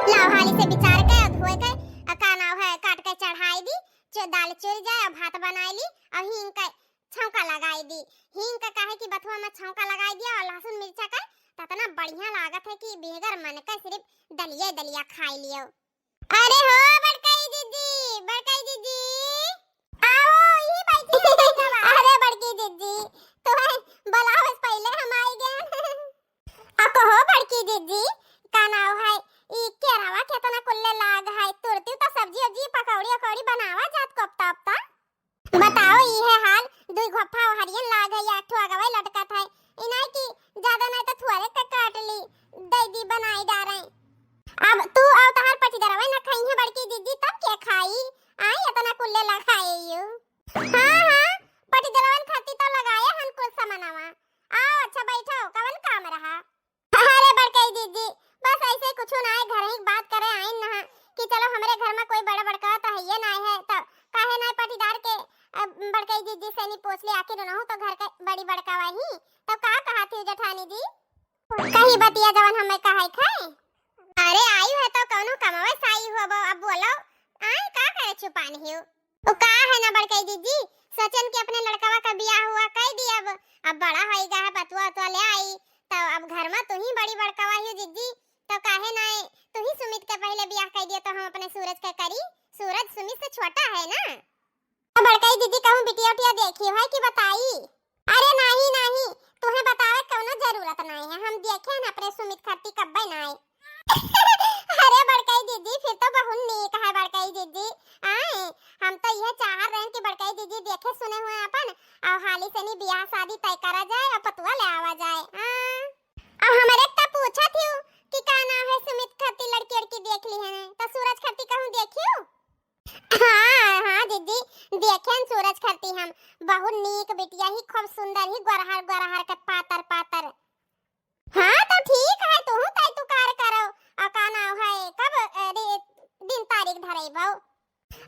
लाव हाली से विचार के धोए के का नाव है काट के चढ़ाई दी दाल चुर जाए और भात बनाई ली और हींग का छौंका लगाई दी। हींग का काहे कि बथुआ में छौंका लगाई दिया और लहसुन मिर्चा का तना बढ़िया लागत है कि बेगर मन का सिर्फ दलिया दलिया खाई लियो। अरे हो बड़काई दीदी आओ यही बैठी अरे बड़की दीदी तो है बुलाओ पहले हम आई गए अब कहो बड़की दीदी का नाव है ई केरावा केतना कुल्ले लाग है तुरती तो सब्जी अब्जी पकौड़ी अकौड़ी बनावा जात कोफ्ता अपता बताओ ई है हाल दुई घोफा हरियन लाग है या ठो अगवे लटकत है इनाई की ज्यादा नहीं तो थोड़े का काट ली दी बनाई जा रहे अब तू और तहार पटी दरवा ना खाई है बड़की दीदी तब के खाई आई इतना कुल्ले ला खाए यू हां पटी दरवन खाती तो लगाया हन कुछ सामानवा आओ अच्छा बैठो कवन काम रहा। अरे बड़की दीदी बस ऐसे कुछ ना है घर ही बात करे आई ना कि चलो हमारे घर में कोई बड़ा बड़का तो है ये ना है तो काहे ना पटीदार के बड़की दीदी से नहीं पूछ ले आखिर रहूं तो घर के बड़ी बड़का वही तो का कहा थी जेठानी जी कहीं बतिया जवन हमें कहाई खाए। अरे आई है तो कौनो कमावे साई हो अब बोलो आई का करे छुपानी हो ओ का है ना बड़की दीदी सचिन के अपने लड़कावा का बियाह हुआ कह दी अब बड़ा होएगा है बतुआ तो ले आई तो अब घर में तू ही बड़ी बड़कावा ही दीदी तो काहे ना तू ही सुमित के पहले बियाह कर दिया तो हम अपने सूरज का करी सूरज सुमित से छोटा है ना। बड़की दीदी कहूं बिटिया उटिया देखी है कि बताई। अरे नहीं तुम्हें बतावे कोनो जरूरत नहीं है हम देखे ना अपने सुमित खाती कब्बे ना आए अरे बड़की दीदी फिर तो बहुत नीक है बड़की दीदी आए हम तो यह चाह रहे हैं कि बड़की दीदी देखे सुने हुए अपन और हाली से नहीं बियाह शादी तय करा जाए और पतुआ ले आवा जाए। अब हमारे का पूछा थी कि का नाम है सुमित खाती लड़की लड़की देख ली है तो सूरज खाती कहूं देखियो। हां दीदी देखें सूरज खाती हम बहुत नीक बिटिया ही खूब सुंदर ही गोरहर के पातर हां तो ठीक है तू कार करो और का नाम है कब दिन तारीख धरई भाऊ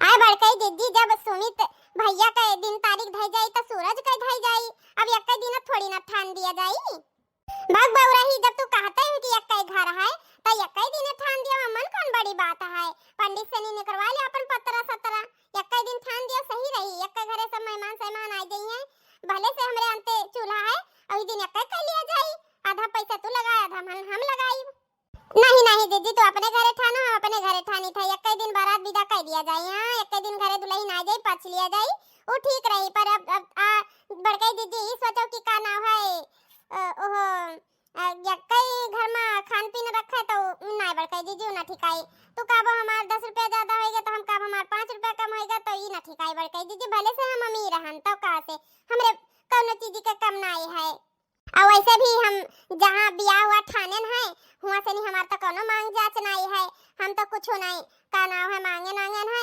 आए बड़की दीदी जब सुमित भैया का दिन तारीख धई जाई तो सूरज का धई जाई अब एक दिन थोड़ी ना ठान दिया जाई भाग बौराही जब तू कहते है कि एक घर है तो एक दिन ठान दिया मन कौन बड़ी बात है पंडित से नहीं निकलवा ले अपन 15-17 एक दिन ठान दिया सही रही एक घरे सब मेहमान आ गई हैं भले से हमरे अंते चूल्हा है अभी दिन एक कर लिया जाई आधा पैसा तू लगा आधा हम लगाई नहीं दीदी तो अपने घरे ठानो हम अपने घरे ठानी था एक दिन बारात विदा कर दिया जाए हां एक दिन घरे दुल्हन आ जाई पछ लिया जाई वो ठीक रही पर अब बड़की दीदी ई सोचो कि का नाम है ओहो यक्कई घर में खान पीन रखे तो नहीं बड़की दीदी ना ठिकाई तो का हमार 10 रुपया ज्यादा होएगा तो हम का हमार 5 रुपया कम होएगा तो ई ना ठिकाई बड़की दीदी भले से हम अमीर रहन तो का से हमरे कोनो चीज का कम नहीं है और वैसे भी हम जहां बियाह हुआ ठानन है हुआ से नहीं हमार तो कोनो मांग जांच नहीं है हम तो कुछ नहीं का नाम है मांगे नांगन है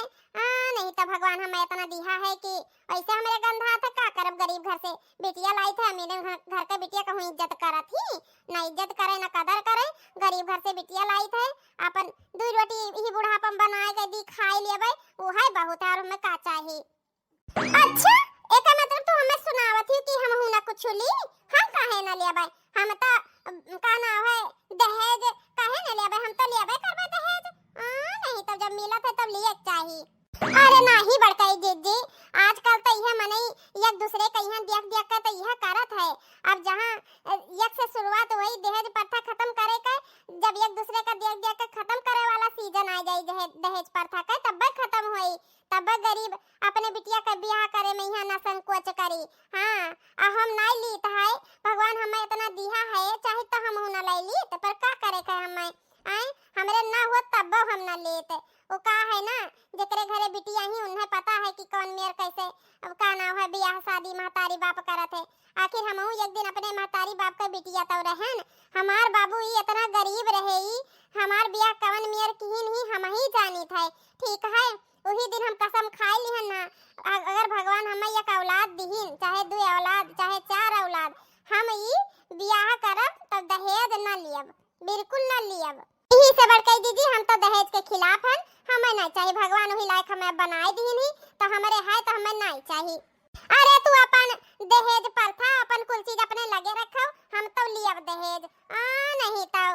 नहीं तो भगवान हमें इतना दिया है कि ऐसे हमारे गंधा था का करब गरीब घर से बेटिया लाई था मेरे घर के बेटिया कहूं इज्जत करत ही ना इज्जत करे ना कदर करे गरीब घर से बेटिया लाई थे अपन दो रोटी ही बुढ़ापन बनाए के दी खाई लेबै वो है बहुत और हमें का चाहिए। अच्छा एक मतलब तो हमें सुनावत ही कि हम हूं ना कुछ ली हम काहे ना लेबै हम तो का नाम है दहेज काहे ना लेबै हम तो लेबै करबै दहेज नहीं तो जब मिला था तब लिए चाहिए। अरे नहीं बड़काई दीदी आजकल तो यह मने एक दूसरे का यहां देख के तो यह करत है अब जहां एक से शुरुआत वही दहेज प्रथा खत्म करे का जब एक दूसरे का देख के खत्म करे वाला सीजन आ जाए दहेज प्रथा का तब खत्म होई तब गरीब अपने बिटिया का ब्याह करे में यहां ना संकोच करी। हां हम नहीं लीत है भगवान हमें इतना दिया है चाहे तो हम ना ले ली तो पर का करे का हमें आए हमरे ना हो तब हम ना लेते वो का है ना जेकरे घरे बिटिया ही उन्हें पता है कि कौन मेर कैसे अब का नाम है बियाह शादी महतारी बाप करत है आखिर हम एक दिन अपने महतारी बाप का बिटिया तो रहन हमार बाबू ही इतना गरीब रहे ही हमार बियाह कवन मेर किहिन ही हम ही जानी थे ठीक है वही दिन हम कसम खाई लिहन ना अगर भगवान हमें एक औलाद दिहिन चाहे 2 औलाद चाहे 4 औलाद हम ई बियाह करब तब दहेज ना लियब बिल्कुल ना लियब यही से बड़की दीदी हम तो दहेज के खिलाफ हैं हमें नहीं चाहिए भगवान वही लायक हमें बनाए दीन ही तो हमारे है तो हमें नहीं चाहिए। अरे तू अपन दहेज प्रथा अपन कुल चीज अपने लगे रखो हम तो लियब दहेज नहीं तो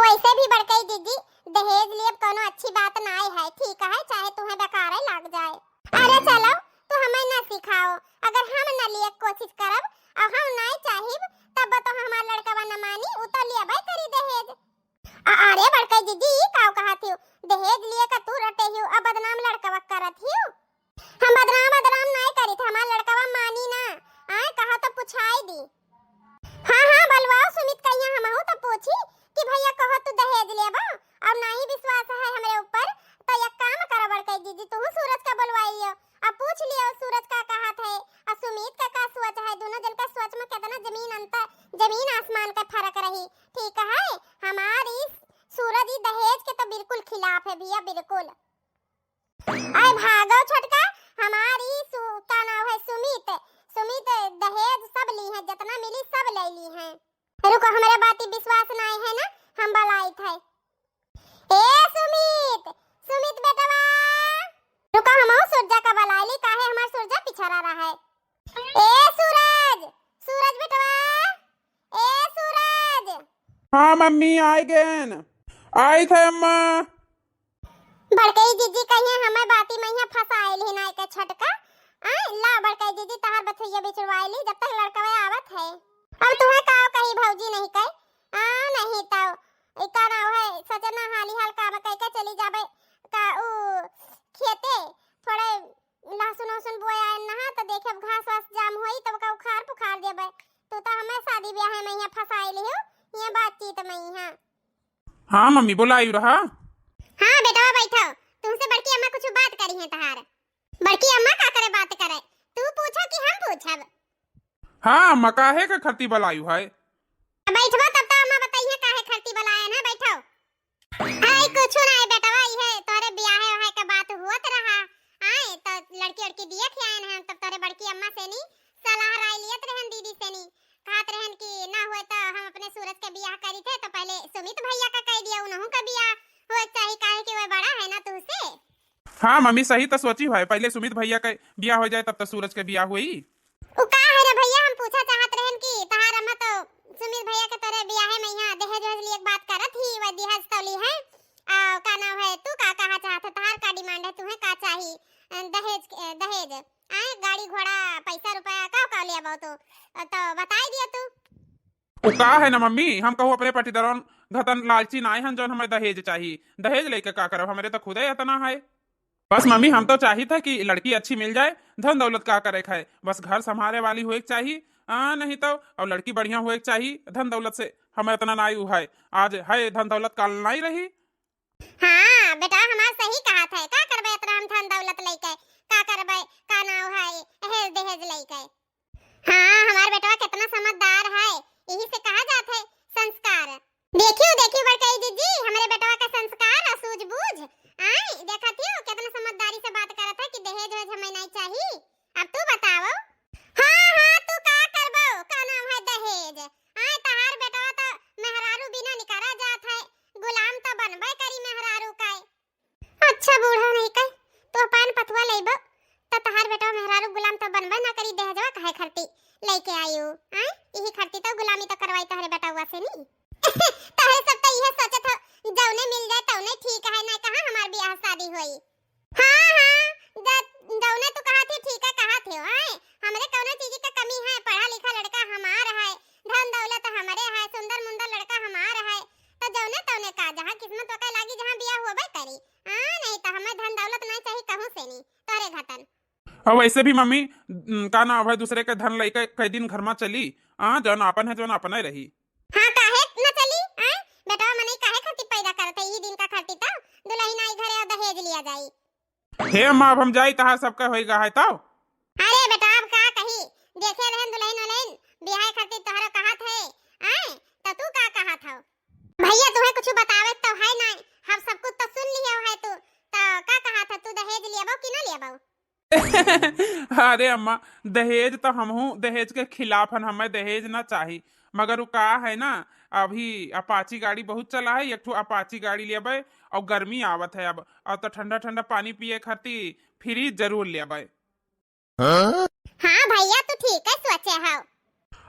वैसे भी बड़की दीदी दहेज लिए कोनो अच्छी बात नहीं है, ठीक है, चाहे तुम्हें बेकार ही लग जाए। अरे चलो तो हमें ना सिखाओ, अगर हम न लिए कोशिश करब और हम नहीं चाहिब तब तो हमार लड़का न मानी, उ तो लिए भाई करी दहेज। अरे बड़का दीदी का कहत हो दहेज लिए का तू रटे हो, अब बदनाम लड़का करत हो। हम बदनाम नहीं करी थे, हमार लड़का मानी ना, आए कहा तो पूछाई दी। हाँ बलवाओ सुमित कहिया हमहू तो पूछी कि भैया कहो तू दहेज लेबा और नहीं विश्वास है हमरे ऊपर तो एक काम कर बड़का दीदी, तू सूरज का बुलवाइयो अब पूछ लियो सूरज का कहत है और सुमित का सोच है, दोनों जन का सोच में कितना जमीन आसमान का फर्क रही, ठीक है। हमारी सूरज ही दहेज के तो बिल्कुल खिलाफ है भैया, बिल्कुल। अरे भागो छोटका, हमारी का नाम है सुमित दहेज सब ली है, जितना मिली सब ले ली है। रुको हमारे बात विश्वास नहीं है ना, हम बलाई थे। ए सुमित बेटवा रुको, हम सूरज का बलाई ली, काहे हमार सूरज पिछड़ा रहा है। ए सूरज बेटवा, ए सूरज। हाँ मम्मी आई गेन, आई थे अम्मा। बड़कई दीदी कहिए हमें बाती में फसाइल ही नहीं के छटका, ला बड़कई दीदी तहार बथैया बिचवाइली जब तक लड़का आवत है। अब तुम्हें काव कही भौजी नहीं कह नहीं तो इका ना है सजना हाली हाल काम कह के चली जाबे का उ खेते थोड़े लहसुन बोया नहा तो देखे घास वास जाम होई तब का उखाड़ पुखाड़ देबे, तो हमें शादी ब्याह में यहाँ फसाइली हो, ये बातचीत में यहाँ। हाँ मम्मी बोलाई रहा। हाँ बेटा बैठो, तुमसे बड़की अम्मा कुछ बात करी है तहार। बड़की अम्मा का करे बात करे, तू पूछो कि हम पूछब? हाँ अम्मा काहे का खरती बलायु है। बैठो तब तो अम्मा बताइए काहे खरती बलाया ना, बैठो। आई कुछ नहीं बेटा, ये तोरे ब्याह है का बात हुआ रहा, आए तो लड़की दिए थे आए हैं, तब तोरे बड़की अम्मा से नी सलाह राय लियत रहन दीदी से नी, कहत रहन कि ना हुए तो हम अपने सूरज के ब्याह करी थे तो पहले सुमित भैया का कह दिया, उन्हों का ब्याह हो चाहिए काहे कि वो बड़ा है ना तुझसे। हाँ मम्मी सही तो सोची है, पहले सुमित भैया का ब्याह हो जाए तब तो सूरज के ब्याह हुई। उ का है रे भैया, हम पूछा चाहत रहन कि तहार अम्मा तो सुमित भैया के तोरे ब्याह में यहाँ दहेज लिए एक बात करत ही, वो दहेज तौली है आ का नाम है, तू का कहा चाहत है, तहार का डिमांड है, तुम्हें का चाहिए? दहेज आए गाड़ी घोड़ा पैसा रुपया का ले आबो तो बताई दिया तू। उ का है ना मम्मी, हम कहू अपने पटीदारों घतन लालची नाई हन जोन हमें दहेज चाहिए, दहेज लेके का करब, हमारे तो खुदे इतना है। बस मम्मी हम तो चाहिए था कि लड़की अच्छी मिल जाए, धन दौलत का करे खाए, बस घर संभाले वाली हुए चाहिए, नहीं तो और लड़की बढ़िया हुए चाहिए, धन दौलत से हमें इतना नाई है, आज है धन दौलत काल नहीं रही। हाँ बेटा हमार सही कहा था, का करबे इतना हम धन दौलत लेके, का करबे का नाव है दहेज लेके। हाँ हमार बेटा कितना समझदार है, यही से कहा जाता है संस्कार। देखियो बड़कई दीदी हमारे बेटा का संस्कार और सूझबूझ, आई देखा थियो कितना समझदारी से बात करत है कि दहेज हमें नहीं चाहिए। अब तू बताओ। हाँ तू का करबो, का नाम है दहेज, आई तहार बेटा तो मेहरारू बिना निकारा जात है, गुलाम तो बनबे करी मेहरारू का। अच्छा बूढ़ा नहीं कह तो पान पतवा लेबो तो तहार बेटा मेहरारू गुलाम तो बनबे ना करी, दहेजवा काहे खरती लेके आयो, आई यही खरती तो गुलामी तो करवाई तहरे बेटा हुआ से नहीं। तहरे सब तो यह सोचत हो जौने मिल जाए तौने ठीक है, ना कहां हमार ब्याह शादी होई। जौने तू कहा थी ठीक है, कहा थे आए हमरे कौनो चीज का कमी है, पढ़ा लिखा लड़का हमार है, धन दौलत हमारे है, सुंदर मुंदर लड़का हमार है, तो जौने तौने का जहां किस्मत का लागी जहां ब्याह होबे करी, नहीं तो हमें धन दौलत नहीं चाहिए कहूं से नहीं तोरे घटन। और वैसे भी मम्मी का ना भाई दूसरे के धन लेके कई दिन घर में चली, जौन आपन है जौन आपन ही रही। हाँ काहे न चली, बेटा मने काहे खर्ची पैदा करते, ई दिन का खर्ची तो दुल्हन आई घरे और दहेज लिया जाई। हे अम्मा अब हम जाई तहार सबका होएगा है तो। अरे बेटा अब का कही, देखे रहन दुल्हन ब्याह खर्ची तोहरा कहा थे, तो तू का कहा था? भैया तुम्हें कुछ बतावे तो है ना, हम सब कुछ तो सुन लिया है, तू तो का कहा था, तू दहेज लियाबो कि ना लियाबो? अरे अम्मा दहेज तो हम हूँ दहेज के खिलाफ हन, हमें दहेज ना चाहिए, मगर वो का है ना अभी अपाची गाड़ी बहुत चला है, एक ठो अपाची गाड़ी लेबे और गर्मी आवत है अब, और तो ठंडा ठंडा पानी पिए खाती फ्रिज जरूर लेबे। हाँ भैया तू ठीक है सोचे हो।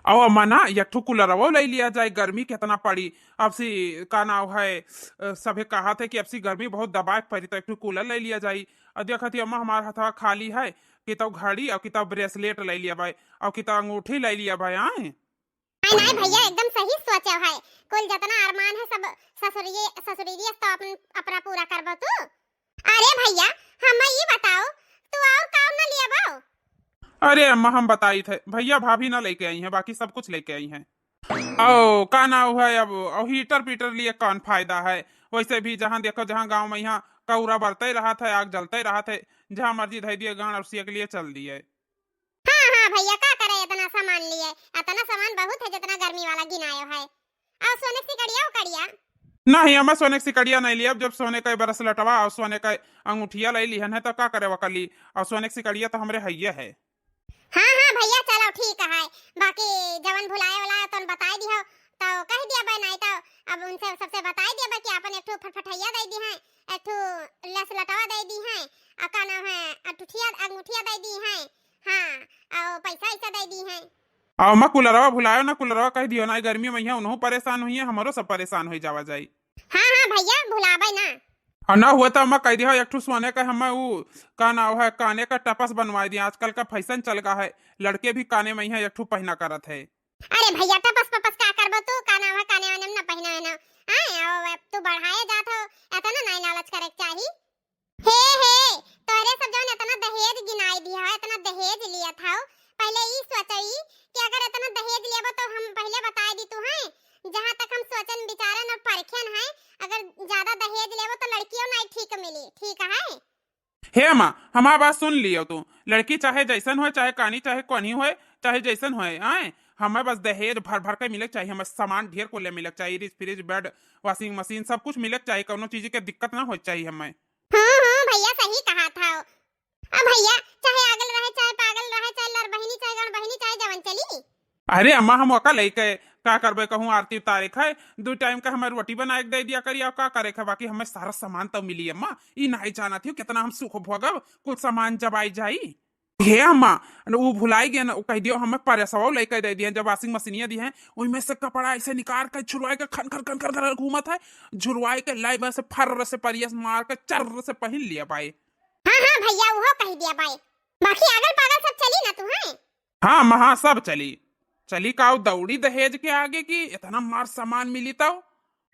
और अम्मा ना एक ठो कूलरवो ले लिया जाए, गर्मी कितना पड़ी। अब सी का नाव है, सभी कहा थे कि अब सी गर्मी बहुत दबाए पड़ी तो एक ठो कूलर ले लिया जाए। और देखा थी अम्मा हमारा हथवा खाली है, किताब घड़ी और किताब ब्रेसलेट ले लिया भाई, और किताब अंगूठी ले लिया भाई। आए नहीं नहीं भैया एकदम सही सोचा है। कुल जितना अरमान है सब ससुरिये ससुरिये तो अपन अपना पूरा करबो तू। अरे भैया हमें ये बताओ तू और काम ना लिया बाओ। अरे अम्मा हम बताई थे, भैया भाभी ना लेके आई हैं, बाकी सब कुछ लेके आई हैं। ओ का नाव है अब, और हीटर पीटर लिए कौन फायदा है। वैसे भी जहाँ देखो जहाँ गांव में यहाँ कौरा बरते रहा था, आग जलते रहा थे, जहाँ मर्जी धै दिए गांड और के लिए चल दिए। हाँ हाँ भैया का करे इतना सामान लिए, इतना सामान बहुत है जितना गर्मी वाला गिनायो है। और सोने की कड़िया कड़िया नहीं अम्मा सोने की सिकड़िया नहीं लिया, अब जब सोने का बरस लटवा और सोने का अंगूठिया ले लिहन है तो का करे वकली, और सोने की सिकड़िया तो हमरे है है। हाँ हाँ भैया चलो ठीक है। बाकी जवन भुलाए वाला तो बताई दियो तो कह दिया बे, नहीं तो अब उनसे सबसे बताई दिया बे कि अपन एक ठो फटफटैया दे दी है, एक ठो लस लटवा दे दी है, और का नाम है अटुठिया अंगूठिया दे दी है। हाँ और पैसा ऐसा दे दी है। और अम्मा कुलरवा भुलायो ना, कुलरवा कह दियो ना, गर्मी में यहाँ उन्हों परेशान हुई है, हमारो सब परेशान हो जावा जाई। हाँ हाँ भैया भुलाबे ना। और ना हुआ तो अम्मा कह दिया एक ठो सोने का हमें वो का नाव है काने का टपस बनवा दिया, आजकल का फैशन चल गया है, लड़के भी काने में यहाँ एक ठो पहना करत है। अरे भैया टपस पपस का करबो तू, का नाम है काने वाने में ना पहना है ना। हां और तू बढ़ाए जात हो, इतना नहीं लालच करे चाहिए। हे तोरे सब जवन इतना दहेज गिनाई दिया है, इतना दहेज लिया था, पहले ई सोचई कि अगर इतना दहेज लेबो तो हम पहले बताई दी तू है। जहां तक हम सोचन विचारन और परखन है, अगर ज्यादा दहेज लेबो तो लड़कियों नहीं ठीक मिली, ठीक है। हे अम्मा हमारा बात सुन लियो तू, लड़की चाहे जैसन हो, चाहे कानी चाहे कोनी हो, चाहे जैसन हो, आए हमें बस दहेज भर भर के मिलक चाहिए, हमें सामान ढेर को ले मिलक चाहिए, फ्रिज बेड वॉशिंग मशीन सब कुछ मिलक चाहिए, कोनो चीज के दिक्कत ना हो चाहिए हमें। भैया सही कहा था। अब भैया चाहे आगल रहे चाहे पागल रहे, चाहे लड़ बहिनी चाहे गण बहिनी चाहे जवन चली। अरे अम्मा हम ओका लेके का करबे, कहूँ आरती तारीख है, 2 टाइम का हमें रोटी बना के दे दिया करिए, और का करे के बाकी हमें सारा सामान तो मिली अम्मा, ई नहीं जाना थी कितना हम सुख भोगब, कुछ सामान जब आई जाई। हे अम्मा वो भुलाई गया ना, कह दियो हमें परेसवा लेके दे दिए, जब वॉशिंग मशीनिया दी है उनमें से कपड़ा ऐसे निकाल के झुरवाए के खन खन खन खन घूमत है, झुरवाए के लाई में से फर से परियस मार के चर से पहन लिया भाई। हाँ भैया वो कह दिया भाई, बाकी अगल पागल सब चली ना तू है। हाँ महा सब चली चली का दौड़ी दहेज के आगे की, इतना मार सामान मिली तो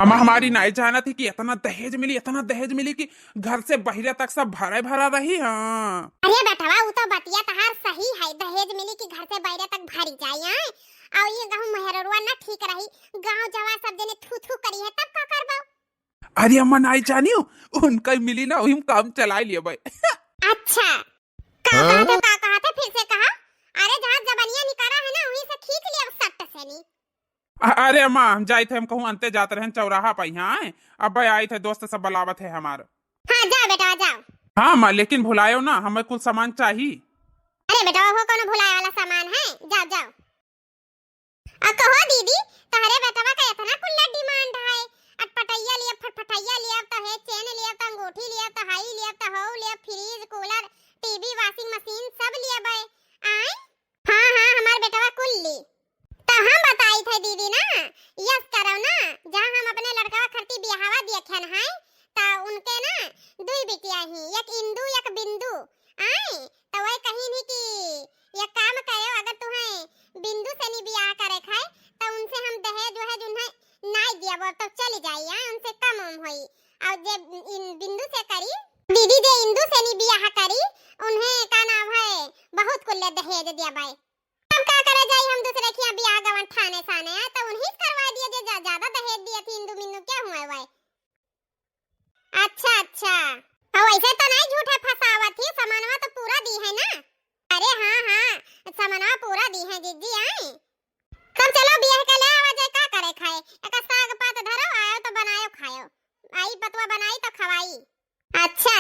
अम्मा हमारी नहीं जाना थी कि इतना दहेज मिली कि घर से बहिरे तक सब भरा भरा रही। हाँ अरे बेटवा वो तो बतिया तहार सही है, दहेज मिली कि घर से बहिरे तक भरी जाए है। और ये गांव मेहररुआ ना ठीक रही, गांव जवा सब जने थू थू करी है तब का करबो। अरे अम्मा नहीं जानी उनका ही मिली ना, वही काम चला लिया भाई। अच्छा का कहा था फिर से कहा। अरे जहां जबनिया निकाला है ना वहीं से खींच लिया सट्ट से नहीं। अरे अम्मा हम जाए थे, हम कहूँ अंते जाते रहे चौराहा पर, यहाँ अब भाई आए थे दोस्त सब बलावत है हमार। हाँ जाओ बेटा जाओ। हाँ अम्मा लेकिन भुलायो ना, हमें कुछ सामान चाहिए। अरे बेटा वो कौन भुलाए वाला सामान है, जाओ जाओ। अब कहो दीदी तहरे बेटवा का इतना कुल्ला डिमांड है, अटपटैया लिया फटफटैया लिया तो है, चेन लिया तो अंगूठी लिया तो हाई लिया तो हो लिया, fridge cooler TV washing machine सब लिया भाई। आए हाँ हमार बेटवा कुल ली तो हम बताई थे दीदी ना, यस करो ना, जहां हम अपने लड़का खरती बियाहवा देखन है तो उनके ना 2 बिटिया ही, एक इंदु एक बिंदु। आए तो वही कहीं नहीं कि ये काम करो, अगर तुम्हें बिंदु से नहीं बियाह करे खाए तो उनसे हम दहेज वहेज उन्हें नहीं दिया वो तो चली जाइए, उनसे कम होई। और जे बिंदु से करी दीदी, जे इंदु से नहीं बियाह करी उन्हें का नाम है बहुत कुल्ले दहेज दिया भाई। अब क्या करे जाई, हम दूसरे की बियाह गवन ठाने साने है तो उन्हीं करवा दिया, जे ज्यादा दहेज दिया थी इंदु बिंदु क्या हुआ भाई। अच्छा और ऐसे तो नहीं झूठे फसावत थी, सामानवा तो पूरा दी है ना। अरे हाँ सामानवा पूरा दी है जीजी। आई कब चलो बियाह के ले आवा जाए, का करे खाए, एक साग पात धरो आयो तो बनायो खायो, आई पतवा बनाई तो खवाई। अच्छा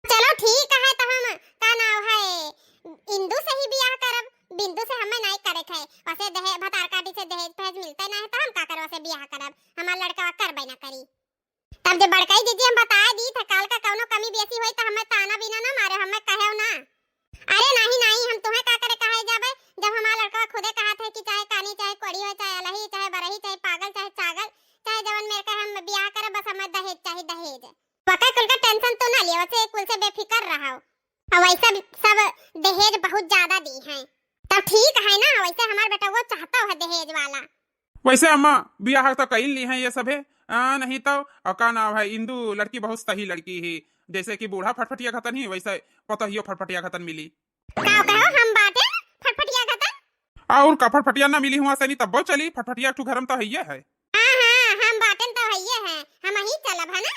चलो ठीक है, तो हम का नाम है इंदु से ही बियाह करब, बिंदु से हमें नहीं करे खाए, वैसे दहेज भतार काटी से दहेज फहेज मिलते ना है तो हम का करवा से बियाह करब, हमार लड़का करबे ना करी। तब जब बड़काई जीजी हम बता दी था काल का कौनो कमी बेसी होई तो हमें ताना बिना ना मारे, हमें कहे ना। अरे नहीं हम तुम्हें का करे कहे जाबे, जब हमारा लड़का खुदे कहा था कि चाहे अभी दहेज। पका कुल का टेंशन तो ना लियो, वैसे कुल से बेफिक्र रहो। और वैसे भी सब दहेज बहुत ज्यादा दी हैं, तो ठीक है ना। वैसे हमार बेटा वो चाहता है दहेज वाला। वैसे अम्मा बियाह तो कई ली हैं ये सब है, नहीं तो और का नाम है, इंदू लड़की बहुत सही लड़की है, जैसे कि बूढ़ा फटफटिया खतन ही वैसे पतहियो फटफटिया खतन मिली। का कहो हम बाटे फटफटिया खतन? और का फटफटिया ना मिली हुआ से नहीं तब चली, फटफटिया तू घरम तो है है। हां हां हम बाटन तो हइये हैं, हम ही चलब है ना।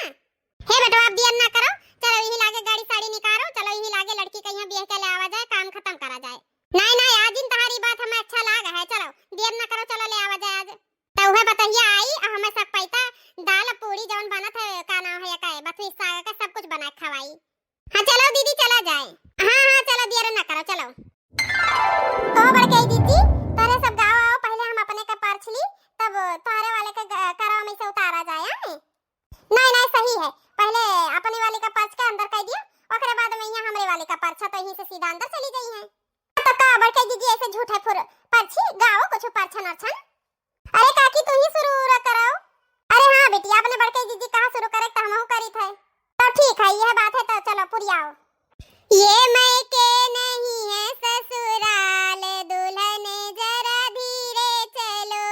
हे बेटा आप दियन ना करो, चलो यही लागे गाड़ी साड़ी निकालो, चलो यही लागे लड़की कहीं बियाह के ले आवा जाए, काम खत्म करा जाए। नहीं नहीं आज इन तुम्हारी बात हमें अच्छा लागा है, चलो दियन ना करो, चलो ले आवा जाए आज। तो वह बताइए आई और हमें सब पैसा दाल पूरी जवन बनत है का नाम है का बथुई साग का सब कुछ बना के खवाई। हां चलो दीदी चला जाए। हां हां चलो दियन ना करो चलो। तो बड़के दीदी तारे सब गाँव आओ, पहले हम अपने का पर्च ली तब तारे वाले का कराव में से उतारा जाए। नहीं नहीं सही है, पहले अपनी वाली का पर्च के अंदर कर दिया, ओकरे बाद में यहाँ हमरे वाली का पर्चा तो यहीं से सीधा अंदर चली गई है। तो का बड़के दीदी ऐसे झूठे फुर पर्ची गाओ कुछ पर्चा नरछन। अरे काकी तू ही शुरू कराओ। अरे हां बेटी आपने बड़के दीदी कहां शुरू करे तो हमहु करी थे। तो ठीक है यह बात है, तो चलो पुरियाओ। ये मैं के नहीं है ससुराल दुल्हन जरा धीरे चलो,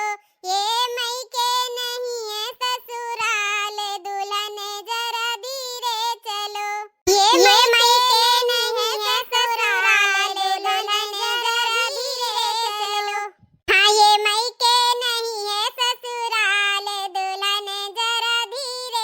ये मैं के नहीं है ससुराल दुल्हन जरा धीरे चलो, ये मैं के नहीं है ससुराल दुल्हन जरा धीरे चलो। हाँ ये मैं के नहीं है ससुराल दुल्हन जरा धीरे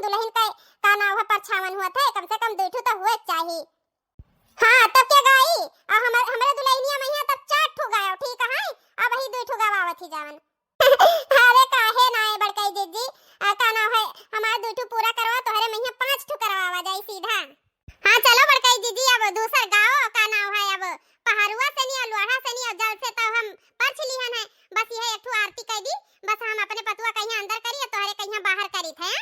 कम दुल्हन का नाव है परछावन हुआ था, कम से कम 2 ठो तो हुए चाहिए। हाँ तब क्या गाई और हमारे दुल्हनिया में यहाँ तब 4 ठो गायो, ठीक है। अब वही 2 ठो गावावत ही जावन। अरे काहे ना है बड़काई जीजी, का नाम है हमारा 2 ठो पूरा करवा तो हरे में 5 ठो करवावा जाई सीधा। हाँ चलो बड़काई जीजी अब दूसर गाओ, का नाम है अब पहाड़ुआ से नहीं और लोढ़ा से नहीं और जल से तो हम पर्छ लिहन है, बस यह एक ठो आरती कर दी, बस हम अपने पतुआ कहीं अंदर करी तो हरे कहीं बाहर करी थे।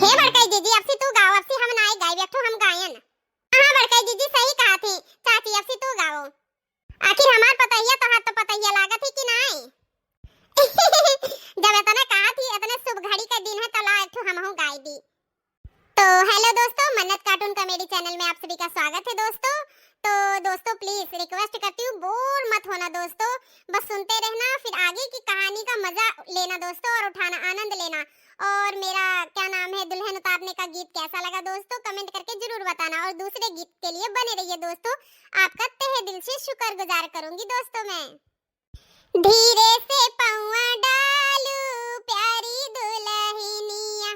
हे बड़काई जीजी अब से तू गाओ, अब से हम ना गाई, एक ठो हम गायन। हाँ बड़काई जीजी सही कहा थी चाची, अब से तू गाओ, आखिर हमार पतैया तो हाथ तो पतैया लागत है कि नहीं। जब इतना कहा थी इतने शुभ घड़ी का दिन है तो ला एक ठो हमहू गाई दी। तो हेलो दोस्तों, मन्नत कार्टून कॉमेडी चैनल में आप सभी का स्वागत है दोस्तों। तो दोस्तों प्लीज रिक्वेस्ट करती हूँ बोर मत होना दोस्तों, बस सुनते रहना, फिर आगे की कहानी का मजा लेना दोस्तों और उठाना आनंद लेना। और मेरा क्या नाम है दुल्हन उतारने का गीत कैसा लगा दोस्तों कमेंट करके जरूर बताना, और दूसरे गीत के लिए बने रहिए दोस्तों, आपका तहे दिल से शुक्रगुजार करूंगी दोस्तों मैं। धीरे से पौआ डालू प्यारी दुल्हनिया,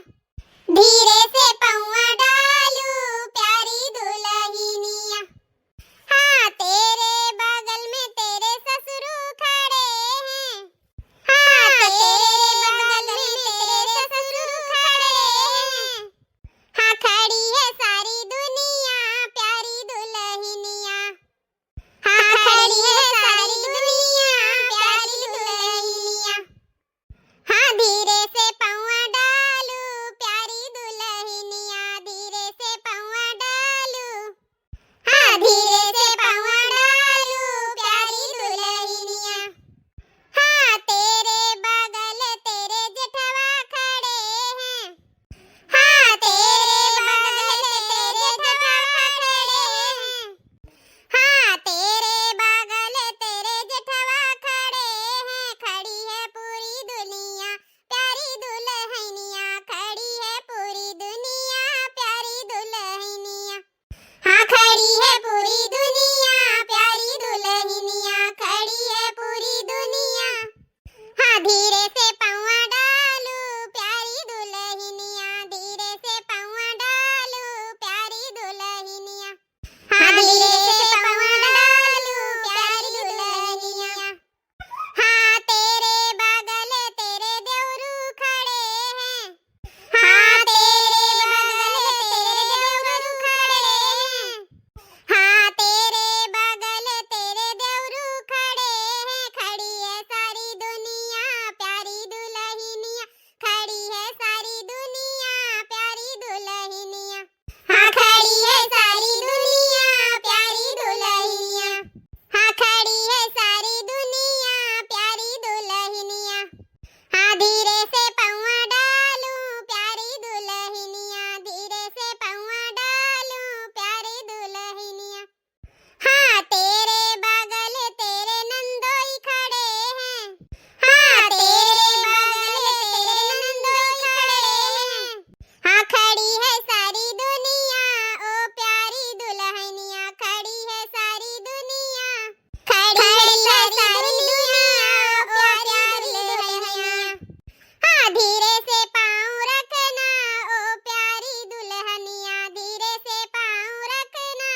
धीरे से पौआ डालू प्यारी दुल्हनिया, हाँ तेरे बगल में तेरे ससुर खड़े हैं, हाँ तेरे बगल में तेरे ससुर खड़े हैं, हाँ खड़ी है सारी दुनिया प्यारी दुल्हनिया, हाँ खड़ी है सारी दुनिया प्यारी दुल्हनिया, हाँ धीरे से पौआ डालू प्यारी दुल्हनिया, धीरे से पौआ डालू, हाँ धीरे से पौआ डालू प्यारी दुल्हनिया, हाँ तेरे बगल तेरे जेठवा खड़े हैं, हाँ तेरे बगल तेरे जेठवा खड़े हैं, हाँ तेरे बगल तेरे जेठवा खड़े हैं, खड़ी है पूरी दुनिया प्यारी दुल्हनिया, खड़ी है पूरी दुनिया प्यारी दुल्हनिया, हाँ खड़ी है पूरी दुनिया प्यारी दुल्हनिया, खड़ी है पूरी दुनिया, हाँ धीरे से पौआ डालू प्यारी दुल्हनिया, धीरे से पौआ डालू प्यारी दुल्हनिया, हाँ धीरे से पौआ डालू प्यारी दुल्हनिया, हाँ तेरे बगल तेरे देवरू खड़े हैं, हाँ तेरे बगल तेरे देवरू खड़े हैं, हाँ तेरे बगल तेरे देवरू खड़े हैं, खड़ी है सारी दुनिया प्यारी दुल्हनिया, खड़ी है सारी दुनिया प्यारी दुल्हनिया, हाँ खड़ी है सारी दुनिया प्यारी दुल्हनिया, हाँ खड़ी है सारी दुनिया प्यारी दुल्हनिया, हाँ धीरे से पौआ डालू प्यारी दुल्हनिया, धीरे से पौआ डालू प्यारी दुल्हनिया, हाँ तेरे बगल तेरे नंदोई खड़े हैं, हाँ तेरे बगल तेरे नंदोई खड़े हैं, हाँ खड़ी है सारी दुनिया ओ प्यारी दुल्हनिया, खड़ी है सारी दुनिया, खड़ी है सारी दुनिया ओ प्यारी दुल्हनिया, हाँ धीरे से पाँव रखना ओ प्यारी दुल्हनिया, धीरे से पाँव रखना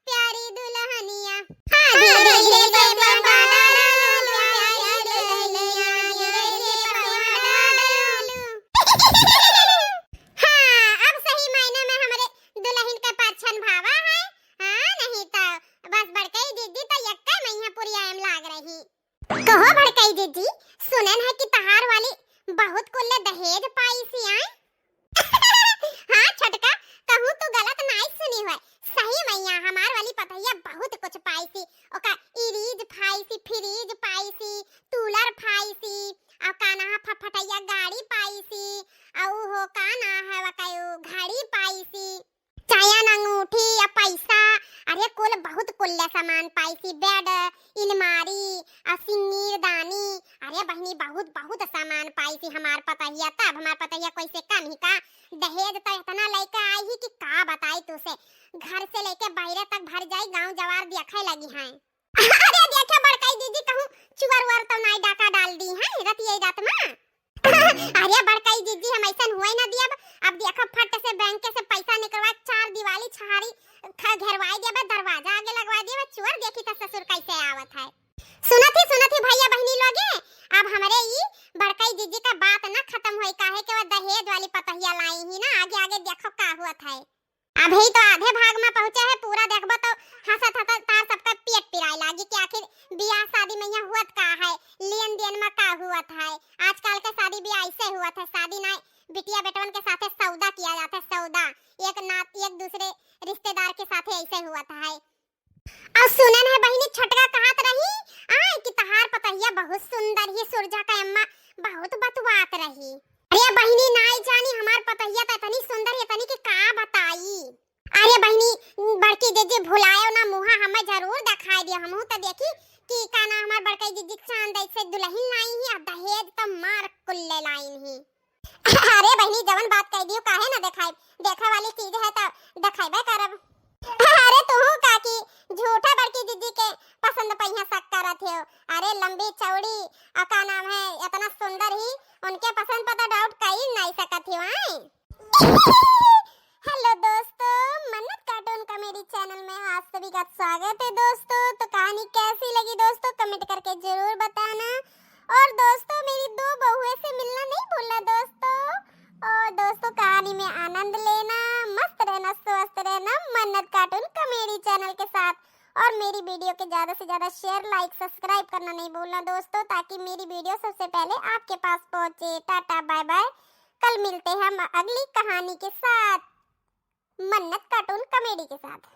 प्यारी दुल्हनिया, हाँ धीरे से पाँव डालो प्यारी दुल्हनिया, धीरे से पाँव डालो। हाँ अब सही मायने में हमारे दुल्हन के परछन भावा है, हाँ नहीं तो बस बड़कई दीदी तो यक्का मैयापुरी आयम लाग रही। कहो बड़कई दीदी सुनन है कि तहार वाली बहुत कुल्ले दहेज पाई सी आए। हाँ छोटका कहूँ तो गलत नहीं सुनी हुआ, सही मैया हमार वाली पतैया बहुत कुछ पाई सी, ओका इरीज पाई सी, फ्रीज पाई सी, कूलर पाई सी, और काना फटफटैया गाड़ी पाई सी, और हो काना है वकायो घड़ी पाई सी, चायन अंगूठी या पैसा, अरे कुल बहुत कुल्ले सामान पाई सी, बेड अलमारी और सिंगीर दानी, अरे बहनी बहुत बहुत सामान पाई सी हमार पतैया, तब हमार पतैया कोई से कम ही का, दहेज तो इतना लेके आई ही कि का बताई तुसे, घर से लेके बाहर तक भर जाई, गांव जवार देखे लगी हैं। अरे देखे बड़काई दीदी कहूँ चुवर वर तो नहीं डाका डाल दी हैं रतिये रात में। अरे बड़काई दीदी हम ऐसा हुए ना दिया, अब देखो फट से बैंक से पैसा निकलवा, चार दिवाली छहारी घेरवाई दिया, दरवाजा आगे लगवा दिया, चोर देखी तो ससुर कैसे आवत है। सुनत ही भैया बहनी लोगे, अब हमारे ई बड़काई जीजी का बात ना खत्म होई, काहे के वो दहेज वाली पतहिया लाई ही ना, आगे आगे देखो का हुआ था। अभी तो आधे भाग में पहुंचे है, पूरा देखबो तो हंसत हंसत तार सबका पेट पिराए लागी कि आखिर बियाह शादी में यहाँ हुआ का है, लेन देन में का हुआ है। आजकल के शादी ब्याह ऐसे हुआ है, शादी ना बिटिया बेटवन के साथे सौदा किया जाता है, सौदा एक दूसरे रिश्तेदार के साथे ऐसे हुआ है। और सुनन है बहिनी छोटका कहत रही आए कि तहार पतहिया बहुत सुंदर ही, सुरजा का अम्मा बहुत बतवात रही। अरे बहिनी नाई जानी हमार पतहिया तो इतनी सुंदर है, इतनी कि का बताई। अरे बहिनी बड़की जीजी भुलायो ना मुहा, हमें जरूर दिखाई दियो, हमहू तो देखी कि का ना हमार बड़की जीजी चांद ऐसे दुल्हन लाई ही, अब दहेज तो मार कुल्ले लाइन ही। अरे बहिनी जवन बात कह दियो काहे ना दिखाई, देखा वाली चीज है तो दिखाइबे करब। अरे तू काकी झूठा बड़की जीजी के पसंद पहिया शक करत हो। अरे लंबी चौड़ी का नाम है, इतना सुंदर ही उनके पसंद पर तो डाउट कहीं नहीं सकत हो। हेलो दोस्तों, मन्नत कार्टून कॉमेडी चैनल में आप सभी का स्वागत है दोस्तों। तो कहानी कैसी लगी दोस्तों कमेंट करके जरूर बताना, और दोस्तों मेरी दो बहुएं से मिलना नहीं भूलना दोस्तों। और दोस्तों कहानी में आनंद लेना, मस्त रहना, स्वस्थ रहना मन्नत कार्टून कॉमेडी चैनल के साथ। और मेरी वीडियो के ज्यादा से ज्यादा शेयर लाइक सब्सक्राइब करना नहीं भूलना दोस्तों, ताकि मेरी वीडियो सबसे पहले आपके पास पहुंचे। टाटा बाय बाय, कल मिलते हैं हम अगली कहानी के साथ, मन्नत कार्टून कॉमेडी के साथ।